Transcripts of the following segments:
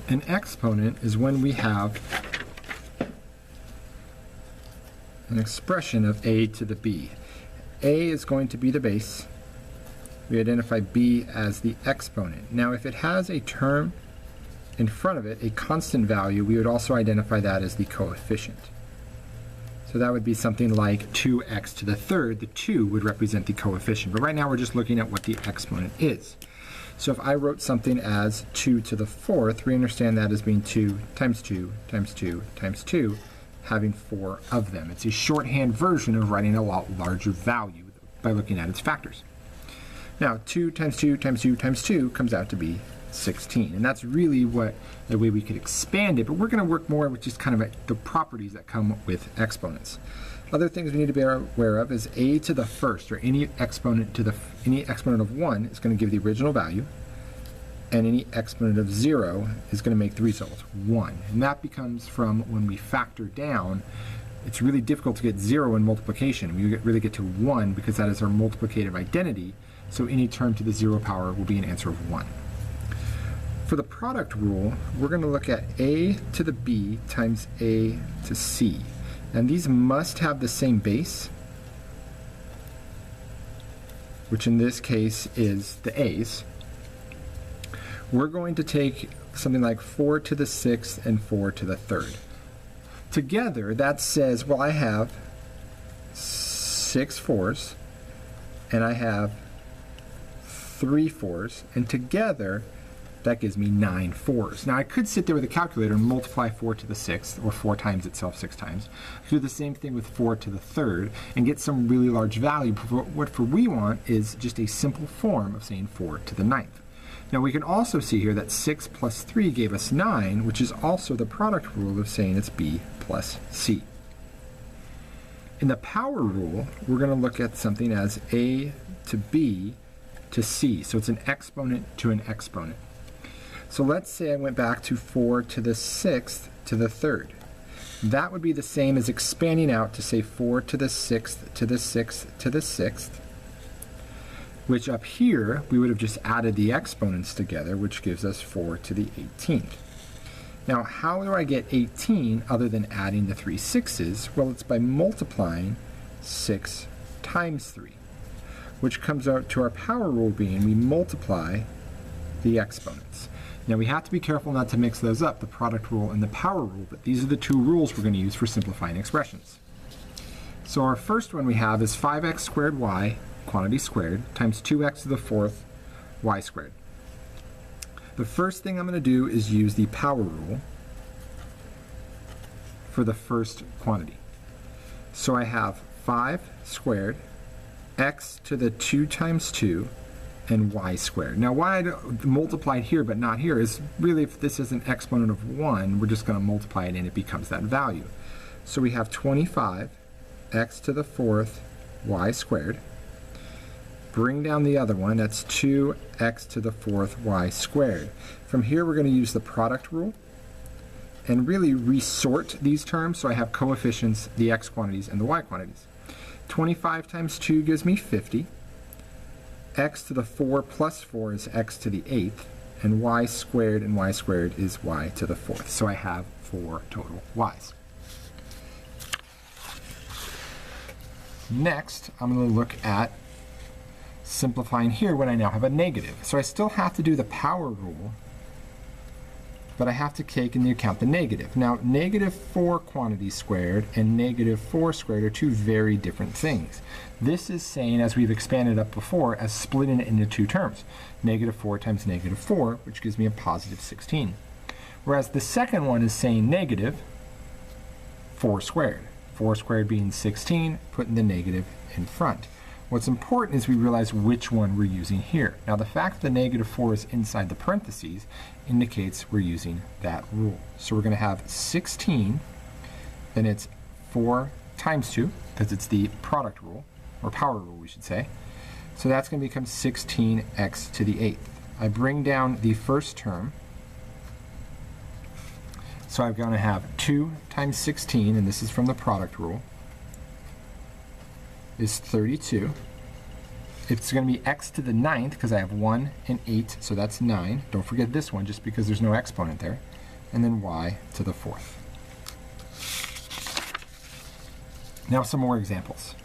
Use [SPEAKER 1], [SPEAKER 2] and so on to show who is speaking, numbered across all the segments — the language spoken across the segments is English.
[SPEAKER 1] An exponent is when we have an expression of a to the b. A is going to be the base. We identify b as the exponent. Now if it has a term in front of it, a constant value, we would also identify that as the coefficient. So that would be something like 2x to the third. The 2 would represent the coefficient. But right now we're just looking at what the exponent is. So if I wrote something as 2 to the fourth, we understand that as being 2 times 2 times 2 times 2, having 4 of them. It's a shorthand version of writing a lot larger value by looking at its factors. Now 2 times 2 times 2 times 2 comes out to be 16. And that's really the way we could expand it, but we're going to work more with just kind of the properties that come with exponents. Other things we need to be aware of is a to the first, or any exponent of 1 is going to give the original value, and any exponent of 0 is going to make the result 1. And that becomes from when we factor down, it's really difficult to get 0 in multiplication. We really get to 1 because that is our multiplicative identity, so any term to the 0 power will be an answer of 1. For the product rule, we're going to look at a to the b times a to c. And these must have the same base, which in this case is the a's. We're going to take something like 4 to the 6th and 4 to the 3rd. Together, that says, well, I have 6 4s, and I have 3 4s, and together, that gives me 9 4s. Now I could sit there with a calculator and multiply 4 to the 6th, or 4 times itself 6 times. I could do the same thing with 4 to the 3rd and get some really large value. What we want is just a simple form of saying 4 to the 9th. Now we can also see here that 6 plus 3 gave us 9, which is also the product rule of saying it's b plus c. In the power rule, we're going to look at something as a to b to c. So it's an exponent to an exponent. So let's say I went back to 4 to the 6th to the 3rd. That would be the same as expanding out to say 4 to the 6th to the 6th to the 6th, which up here we would have just added the exponents together, which gives us 4 to the 18th. Now how do I get 18 other than adding the 3 6's? Well, it's by multiplying 6 times 3, which comes out to our power rule being we multiply the exponents. Now we have to be careful not to mix those up, the product rule and the power rule, but these are the two rules we're going to use for simplifying expressions. So our first one we have is 5x squared y, quantity squared, times 2x to the 4th y squared. The first thing I'm going to do is use the power rule for the first quantity. So I have 5 squared, x to the 2 times 2, and y squared. Now why I multiplied here but not here is really, if this is an exponent of 1, we're just going to multiply it and it becomes that value. So we have 25 x to the 4th y squared. Bring down the other one, that's 2x to the 4th y squared. From here we're going to use the product rule and really resort these terms so I have coefficients, the x quantities and the y quantities. 25 times 2 gives me 50. X to the 4 plus 4 is x to the 8th, and y squared is y to the 4th. So I have 4 total y's. Next, I'm going to look at simplifying here when I now have a negative. So I still have to do the power rule, but I have to take into account the negative. Now, negative 4 quantity squared and negative 4 squared are two very different things. This is saying, as we've expanded up before, as splitting it into two terms. Negative 4 times negative 4, which gives me a positive 16. Whereas the second one is saying negative 4 squared. 4 squared being 16, putting the negative in front. What's important is we realize which one we're using here. Now the fact that the negative 4 is inside the parentheses indicates we're using that rule. So we're going to have 16, then it's 4 times 2, because it's the product rule, or power rule we should say. So that's going to become 16x to the 8th. I bring down the first term. So I'm going to have 2 times 16, and this is from the product rule, is 32. It's going to be x to the 9th because I have 1 and 8, so that's 9. Don't forget this one just because there's no exponent there. and then y to the 4th. Now some more examples.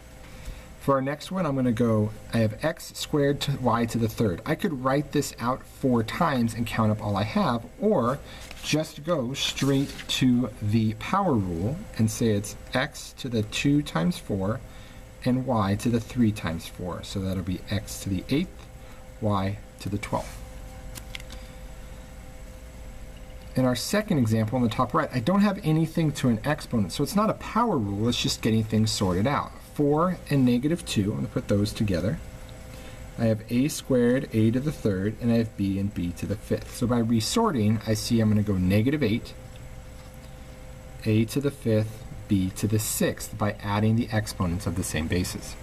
[SPEAKER 1] For our next one, I'm going to go, I have x squared to y to the 3rd. I could write this out 4 times and count up all I have, or just go straight to the power rule and say it's x to the 2 times 4 and y to the 3 times 4. So that'll be x to the 8th, y to the 12th. In our second example on the top right, I don't have anything to an exponent, so it's not a power rule, it's just getting things sorted out. 4 and negative 2, I'm going to put those together. I have a squared, a to the 3rd, and I have b and b to the 5th. So by resorting, I see I'm going to go negative 8, a to the 5th, b to the 6th, by adding the exponents of the same bases.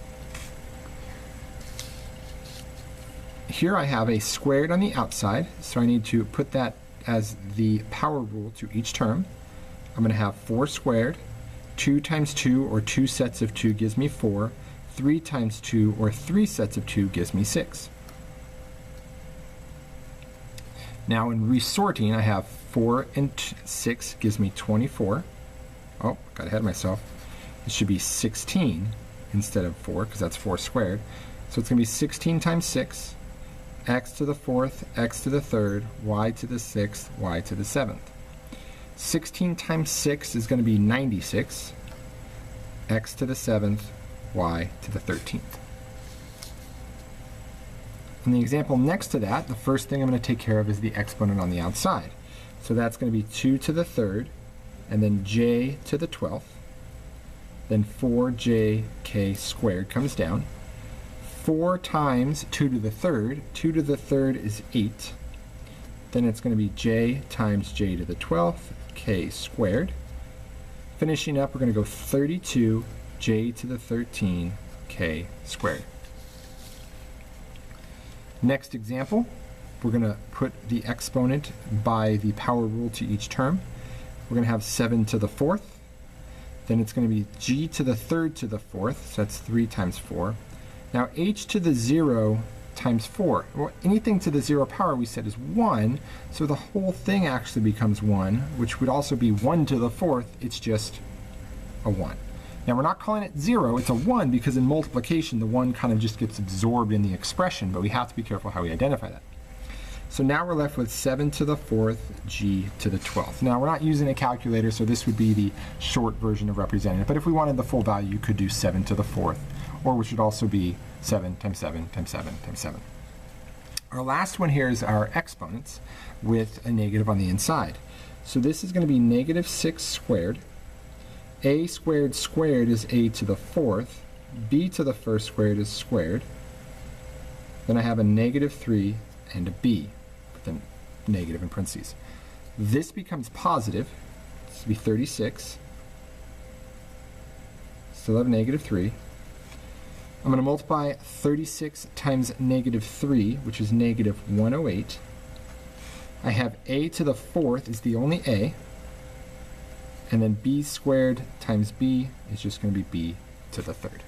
[SPEAKER 1] Here I have a squared on the outside, so I need to put that as the power rule to each term. I'm going to have 4 squared, 2 times 2, or 2 sets of 2 gives me 4, 3 times 2, or 3 sets of 2 gives me 6. Now in resorting, I have 4 and 6 gives me 24. Oh, got ahead of myself. It should be 16 instead of 4, because that's 4 squared. So it's going to be 16 times 6, x to the 4th, x to the 3rd, y to the 6th, y to the 7th. 16 times 6 is going to be 96, x to the 7th, y to the 13th. In the example next to that, the first thing I'm going to take care of is the exponent on the outside. So that's going to be 2 to the 3rd, and then j to the 12th. Then 4jk squared comes down. 4 times 2 to the 3rd. 2 to the 3rd is 8. Then it's going to be j times j to the 12th, k squared. Finishing up, we're going to go 32 j to the 13 k squared. Next example, we're going to put the exponent by the power rule to each term. We're going to have 7 to the 4th. Then it's going to be g to the 3rd to the 4th, so that's 3 times 4. Now h to the 0 times 4. Well, anything to the 0 power we said is 1, so the whole thing actually becomes 1, which would also be 1 to the 4th. It's just a 1. Now we're not calling it 0, it's a 1 because in multiplication the 1 kind of just gets absorbed in the expression, but we have to be careful how we identify that. So now we're left with 7 to the 4th, g to the 12th. Now we're not using a calculator, so this would be the short version of representing it, but if we wanted the full value, you could do 7 to the 4th, or which would also be 7 times 7 times 7 times 7. Our last one here is our exponents with a negative on the inside. So this is going to be negative 6 squared. A squared squared is a to the 4th. B to the 1st squared is squared. Then I have a negative 3 and a b, but then negative in parentheses. This becomes positive. This will be 36. Still have negative 3. I'm going to multiply 36 times negative 3, which is negative 108. I have a to the 4th is the only a. And then b squared times b is just going to be b to the 3rd.